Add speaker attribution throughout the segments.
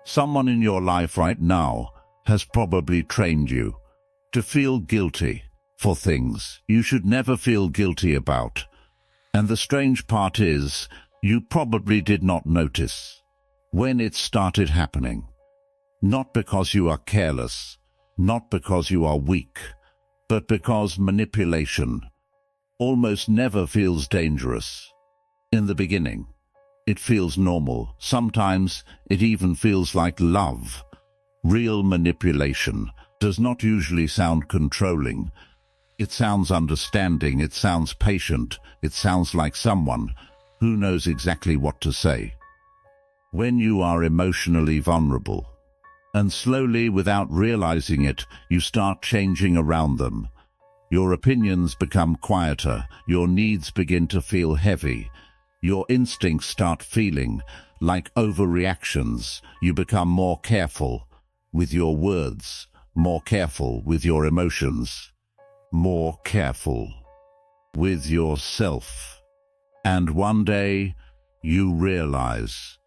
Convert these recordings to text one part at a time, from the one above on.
Speaker 1: Someone in your life right now has probably trained you to feel guilty for things you should never feel guilty about. And the strange part is, you probably did not notice when it started happening. Not because you are careless, not because you are weak, but because manipulation almost never feels dangerous. In the beginning, it feels normal. Sometimes it even feels like love. Real manipulation does not usually sound controlling. It sounds understanding, it sounds patient, it sounds like someone who knows exactly what to say. When you are emotionally vulnerable, and slowly, without realizing it, you start changing around them. Your opinions become quieter, your needs begin to feel heavy, your instincts start feeling like overreactions. You become more careful with your words, more careful with your emotions, more careful with yourself. And one day, you realize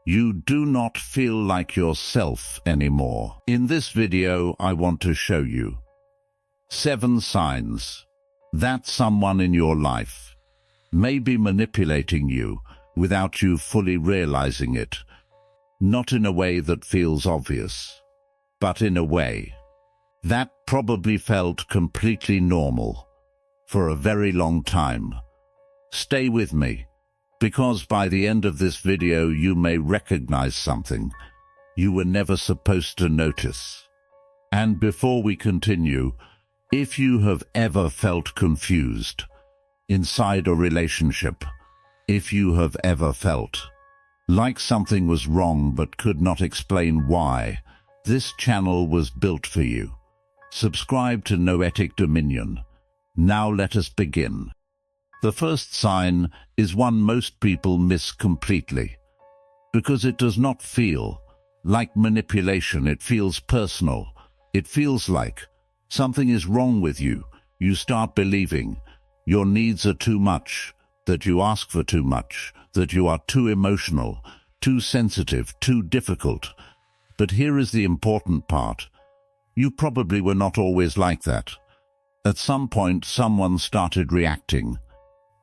Speaker 1: you do not feel like yourself anymore. In this video, I want to show you 7 signs that someone in your life may be manipulating you without you fully realizing it. Not in a way that feels obvious, but in a way that probably felt completely normal for a very long time. Stay with me, because by the end of this video you may recognize something you were never supposed to notice. And before we continue, if you have ever felt confused inside a relationship, if you have ever felt like something was wrong but could not explain why, this channel was built for you. Subscribe to Noetic Dominion. Now let us begin. The first sign is one most people miss completely, because it does not feel like manipulation. It feels personal. It feels like something is wrong with you. You start believing your needs are too much, that you ask for too much, that you are too emotional, too sensitive, too difficult. But here is the important part. You probably were not always like that. At some point, someone started reacting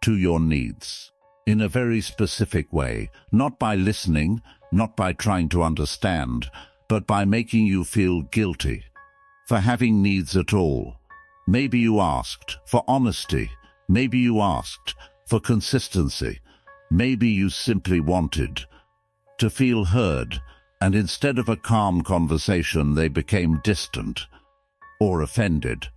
Speaker 1: to your needs in a very specific way, not by listening, not by trying to understand, but by making you feel guilty for having needs at all. Maybe you asked for honesty, maybe you asked for consistency, maybe you simply wanted to feel heard, and instead of a calm conversation they became distant, or offended,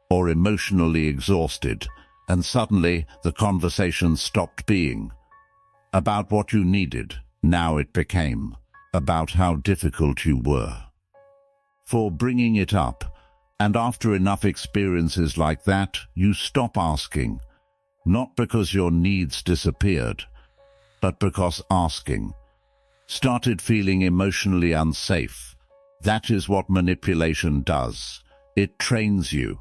Speaker 1: or emotionally exhausted, and suddenly the conversation stopped being about what you needed. Now it became about how difficult you were for bringing it up. And after enough experiences like that, you stop asking, not because your needs disappeared, but because asking started feeling emotionally unsafe. That is what manipulation does. It trains you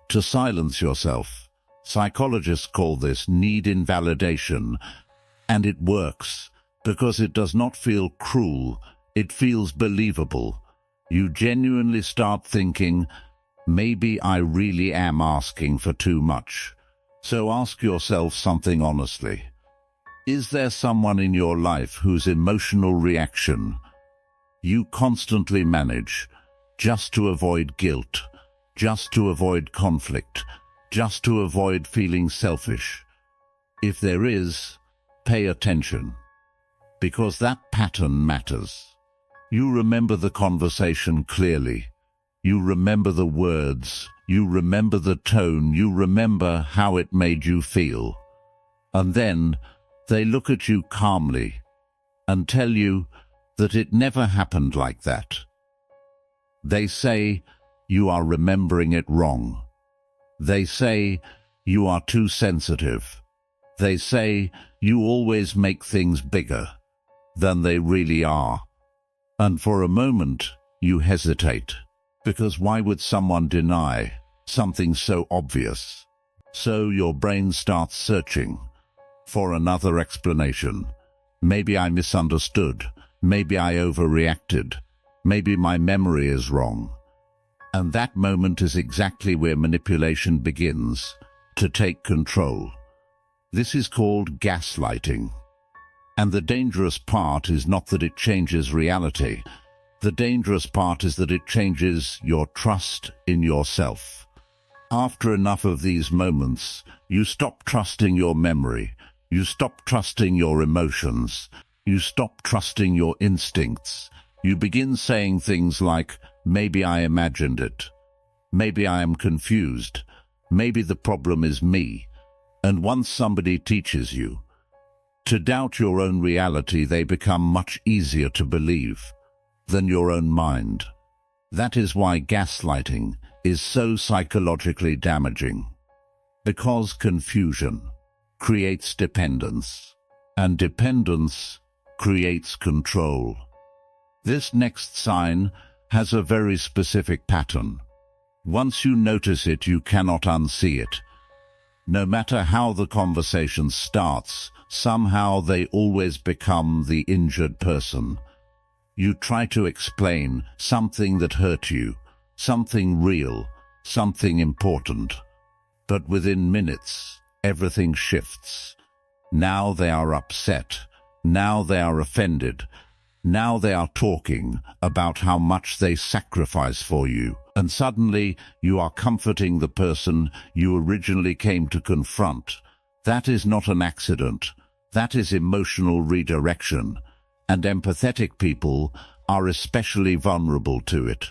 Speaker 1: to silence yourself. Psychologists call this need invalidation, and it works because it does not feel cruel, it feels believable. You genuinely start thinking, maybe I really am asking for too much. So ask yourself something honestly. Is there someone in your life whose emotional reaction you constantly manage just to avoid guilt, just to avoid conflict, just to avoid feeling selfish? If there is, pay attention, because that pattern matters. You remember the conversation clearly. You remember the words. You remember the tone. You remember how it made you feel. And then they look at you calmly and tell you that it never happened like that. They say you are remembering it wrong. They say you are too sensitive. They say you always make things bigger than they really are. And for a moment, you hesitate, because why would someone deny something so obvious? So your brain starts searching for another explanation. Maybe I misunderstood. Maybe I overreacted. Maybe my memory is wrong. And that moment is exactly where manipulation begins to take control. This is called gaslighting. And the dangerous part is not that it changes reality. The dangerous part is that it changes your trust in yourself. After enough of these moments, you stop trusting your memory. You stop trusting your emotions. You stop trusting your instincts. You begin saying things like, maybe I imagined it. Maybe I am confused. Maybe the problem is me. And once somebody teaches you to doubt your own reality, they become much easier to believe than your own mind. That is why gaslighting is so psychologically damaging. Because confusion creates dependence, and dependence creates control. This next sign has a very specific pattern. Once you notice it, you cannot unsee it. No matter how the conversation starts, somehow they always become the injured person. You try to explain something that hurt you, something real, something important. But within minutes, everything shifts. Now they are upset. Now they are offended. Now they are talking about how much they sacrifice for you. And suddenly you are comforting the person you originally came to confront. That is not an accident. That is emotional redirection. And empathetic people are especially vulnerable to it.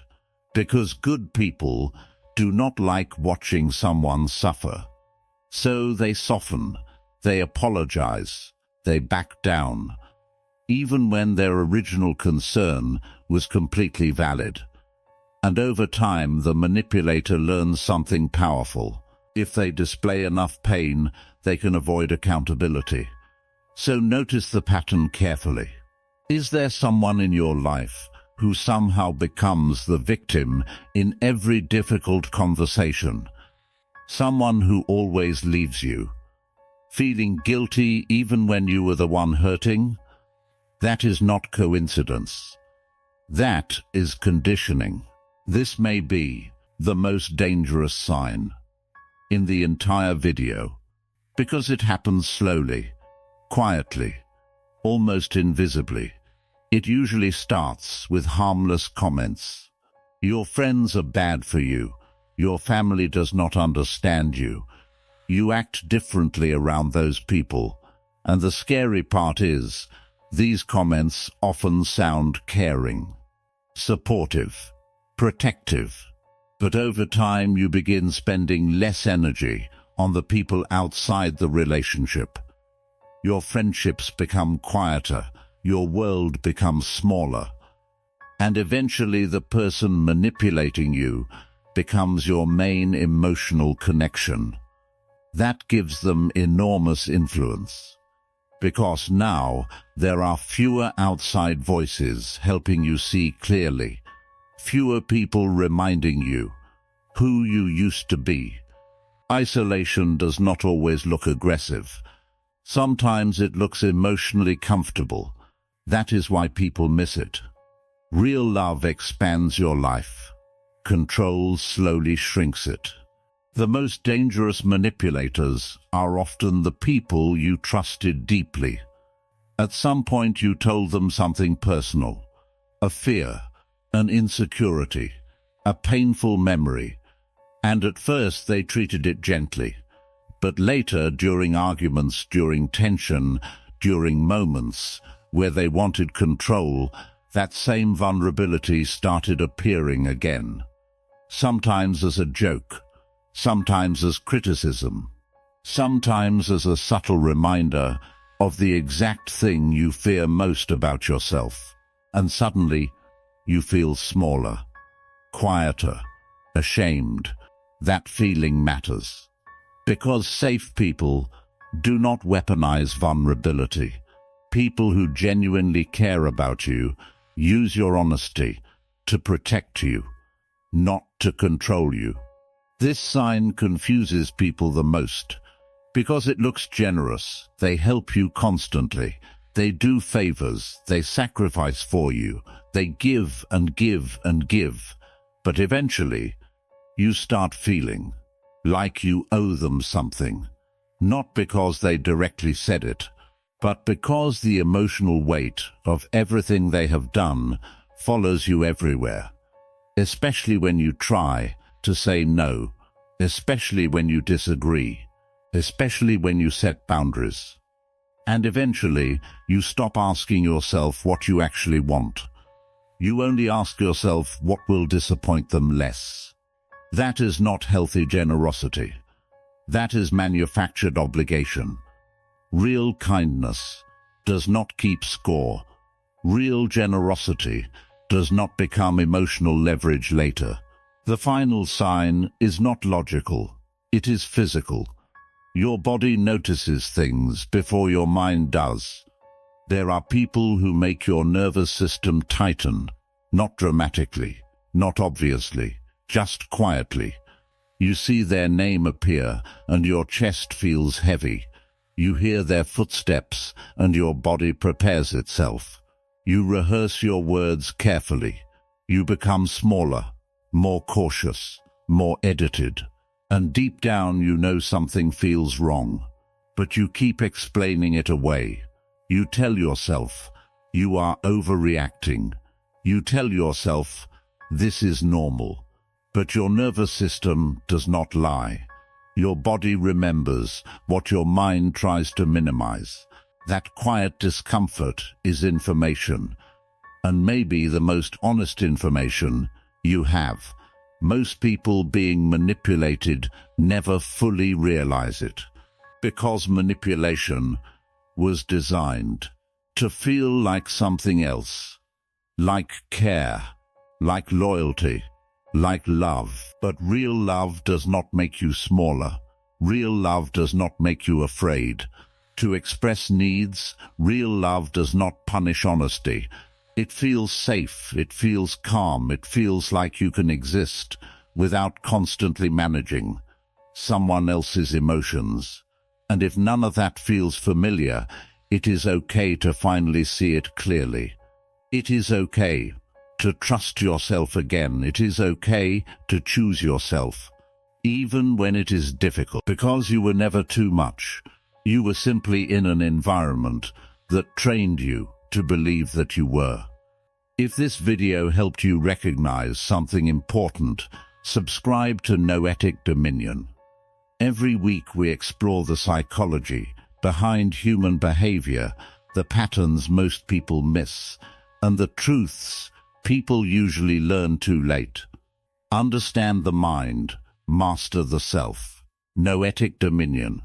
Speaker 1: Because good people do not like watching someone suffer. So they soften, they apologize, they back down, even when their original concern was completely valid. And over time, the manipulator learns something powerful. If they display enough pain, they can avoid accountability. So notice the pattern carefully. Is there someone in your life who somehow becomes the victim in every difficult conversation? Someone who always leaves you, feeling guilty even when you were the one hurting? That is not coincidence. That is conditioning. This may be the most dangerous sign in the entire video, because it happens slowly, quietly, almost invisibly. It usually starts with harmless comments. Your friends are bad for you. Your family does not understand you. You act differently around those people. And the scary part is, these comments often sound caring, supportive, protective. But over time you begin spending less energy on the people outside the relationship. Your friendships become quieter, your world becomes smaller, and eventually the person manipulating you becomes your main emotional connection. That gives them enormous influence, because now there are fewer outside voices helping you see clearly, fewer people reminding you who you used to be. Isolation does not always look aggressive. Sometimes it looks emotionally comfortable. That is why people miss it. Real love expands your life. Control slowly shrinks it. The most dangerous manipulators are often the people you trusted deeply. At some point you told them something personal, a fear, an insecurity, a painful memory, and at first they treated it gently. But later, during arguments, during tension, during moments where they wanted control, that same vulnerability started appearing again. Sometimes as a joke, sometimes as criticism, sometimes as a subtle reminder of the exact thing you fear most about yourself. And suddenly, you feel smaller, quieter, ashamed. That feeling matters. Because safe people do not weaponize vulnerability. People who genuinely care about you use your honesty to protect you, not to control you. This sign confuses people the most because it looks generous. They help you constantly. They do favors, they sacrifice for you, they give and give and give. But eventually, you start feeling like you owe them something. Not because they directly said it, but because the emotional weight of everything they have done follows you everywhere. Especially when you try to say no, especially when you disagree, especially when you set boundaries. And eventually, you stop asking yourself what you actually want. You only ask yourself what will disappoint them less. That is not healthy generosity. That is manufactured obligation. Real kindness does not keep score. Real generosity does not become emotional leverage later. The final sign is not logical. It is physical. Your body notices things before your mind does. There are people who make your nervous system tighten, not dramatically, not obviously, just quietly. You see their name appear and your chest feels heavy. You hear their footsteps and your body prepares itself. You rehearse your words carefully. You become smaller, more cautious, more edited. And deep down you know something feels wrong. But you keep explaining it away. You tell yourself, you are overreacting. You tell yourself, this is normal. But your nervous system does not lie. Your body remembers what your mind tries to minimize. That quiet discomfort is information, and maybe the most honest information you have. Most people being manipulated never fully realize it, because manipulation was designed to feel like something else, like care, like loyalty, like love. But real love does not make you smaller. Real love does not make you afraid to express needs. Real love does not punish honesty. It feels safe, it feels calm, it feels like you can exist without constantly managing someone else's emotions. And if none of that feels familiar, it is okay to finally see it clearly. It is okay to trust yourself again. It is okay to choose yourself, even when it is difficult, because you were never too much. You were simply in an environment that trained you to believe that you were. If this video helped you recognize something important, subscribe to Noetic Dominion. Every week we explore the psychology behind human behavior, the patterns most people miss, and the truths people usually learn too late. Understand the mind, master the self. Noetic Dominion.